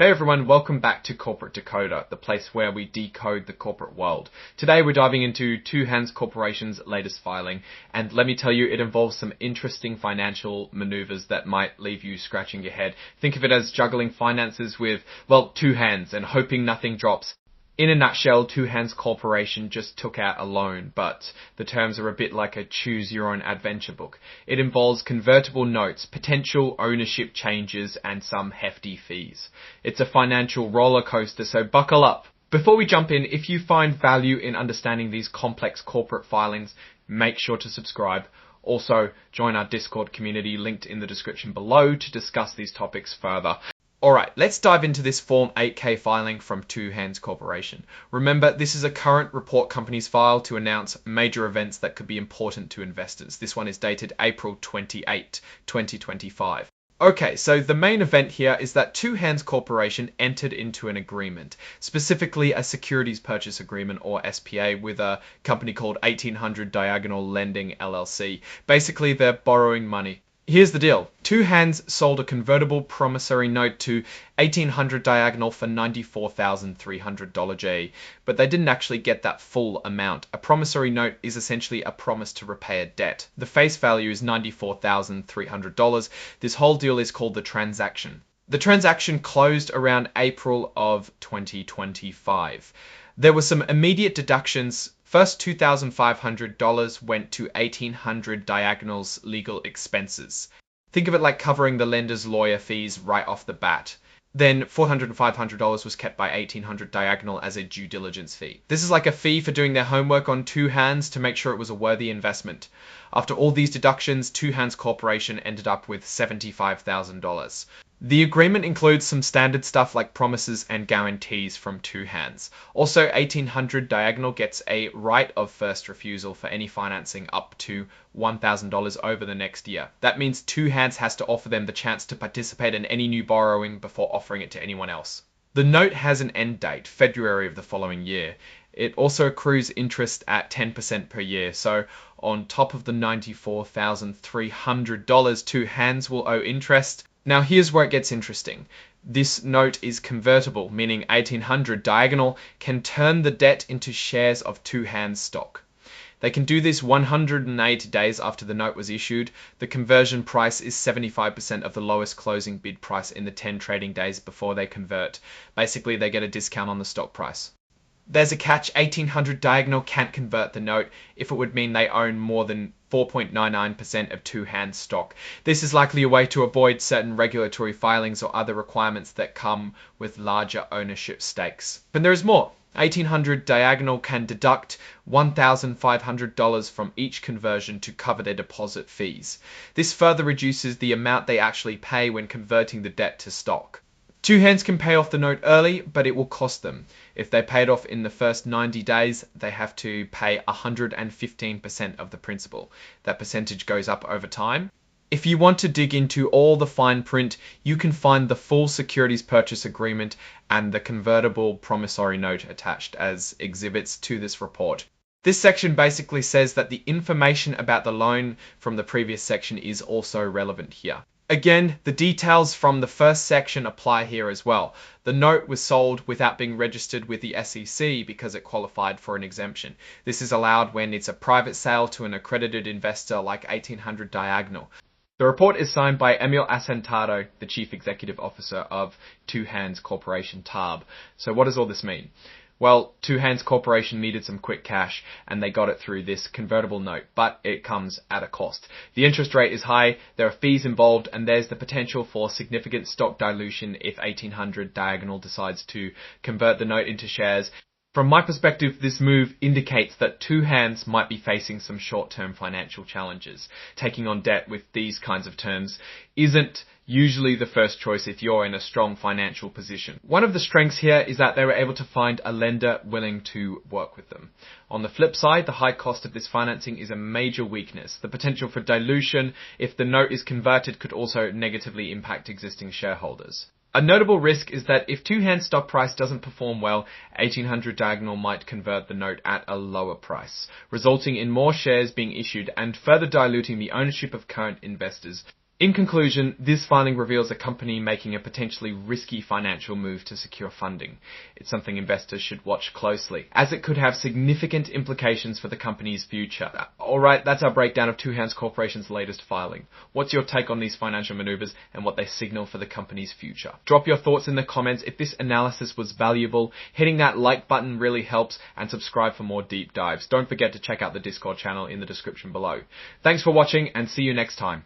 Hey everyone, welcome back to Corporate Decoder, the place where we decode the corporate world. Today we're diving into Two Hands Corporation's latest filing, and let me tell you, it involves some interesting financial maneuvers that might leave you scratching your head. Think of it as juggling finances with, well, two hands and hoping nothing drops. In a nutshell, Two Hands Corporation just took out a loan, but the terms are a bit like a choose-your-own-adventure book. It involves convertible notes, potential ownership changes, and some hefty fees. It's a financial roller coaster, so buckle up. Before we jump in, if you find value in understanding these complex corporate filings, make sure to subscribe. Also, join our Discord community linked in the description below to discuss these topics further. Alright, let's dive into this Form 8K filing from Two Hands Corporation. Remember, this is a current report companies file to announce major events that could be important to investors. This one is dated April 28, 2025. Okay, so the main event here is that Two Hands Corporation entered into an agreement, specifically a securities purchase agreement or SPA with a company called 1800 Diagonal Lending LLC. Basically, they're borrowing money. Here's the deal. Two Hands sold a convertible promissory note to 1800 Diagonal for $94,300 G, but they didn't actually get that full amount. A promissory note is essentially a promise to repay a debt. The face value is $94,300. This whole deal is called the transaction. The transaction closed around April of 2025. There were some immediate deductions. First, $2,500 went to 1800 Diagonal's legal expenses. Think of it like covering the lender's lawyer fees right off the bat. Then $400 and $500 was kept by 1800 Diagonal as a due diligence fee. This is like a fee for doing their homework on Two Hands to make sure it was a worthy investment. After all these deductions, Two Hands Corporation ended up with $75,000. The agreement includes some standard stuff like promises and guarantees from Two Hands. Also, 1800 Diagonal gets a right of first refusal for any financing up to $1,000 over the next year. That means Two Hands has to offer them the chance to participate in any new borrowing before offering it to anyone else. The note has an end date, February of the following year. It also accrues interest at 10% per year, so on top of the $94,300, Two Hands will owe interest. Now here's where it gets interesting. This note is convertible, meaning 1800 Diagonal can turn the debt into shares of Two Hands stock. They can do this 180 days after the note was issued. The conversion price is 75% of the lowest closing bid price in the 10 trading days before they convert. Basically, they get a discount on the stock price. There's a catch. 1800 Diagonal can't convert the note if it would mean they own more than 4.99% of Two Hands stock. This is likely a way to avoid certain regulatory filings or other requirements that come with larger ownership stakes. But there is more. 1800 Diagonal can deduct $1,500 from each conversion to cover their deposit fees. This further reduces the amount they actually pay when converting the debt to stock. Two Hands can pay off the note early, but it will cost them. If they pay it off in the first 90 days, they have to pay 115% of the principal. That percentage goes up over time. If you want to dig into all the fine print, you can find the full securities purchase agreement and the convertible promissory note attached as exhibits to this report. This section basically says that the information about the loan from the previous section is also relevant here. Again, the details from the first section apply here as well. The note was sold without being registered with the SEC because it qualified for an exemption. This is allowed when it's a private sale to an accredited investor like 1800 Diagonal. The report is signed by Emil Assentado, the Chief Executive Officer of Two Hands Corporation TARB. So what does all this mean? Well, Two Hands Corporation needed some quick cash, and they got it through this convertible note, but it comes at a cost. The interest rate is high, there are fees involved, and there's the potential for significant stock dilution if 1800 Diagonal decides to convert the note into shares. From my perspective, this move indicates that Two Hands might be facing some short-term financial challenges. Taking on debt with these kinds of terms isn't usually the first choice if you're in a strong financial position. One of the strengths here is that they were able to find a lender willing to work with them. On the flip side, the high cost of this financing is a major weakness. The potential for dilution, if the note is converted, could also negatively impact existing shareholders. A notable risk is that if Two Hands stock price doesn't perform well, 1800 Diagonal might convert the note at a lower price, resulting in more shares being issued and further diluting the ownership of current investors. In conclusion, this filing reveals a company making a potentially risky financial move to secure funding. It's something investors should watch closely, as it could have significant implications for the company's future. Alright, that's our breakdown of Two Hands Corporation's latest filing. What's your take on these financial maneuvers and what they signal for the company's future? Drop your thoughts in the comments. If this analysis was valuable, hitting that like button really helps, and subscribe for more deep dives. Don't forget to check out the Discord channel in the description below. Thanks for watching, and see you next time.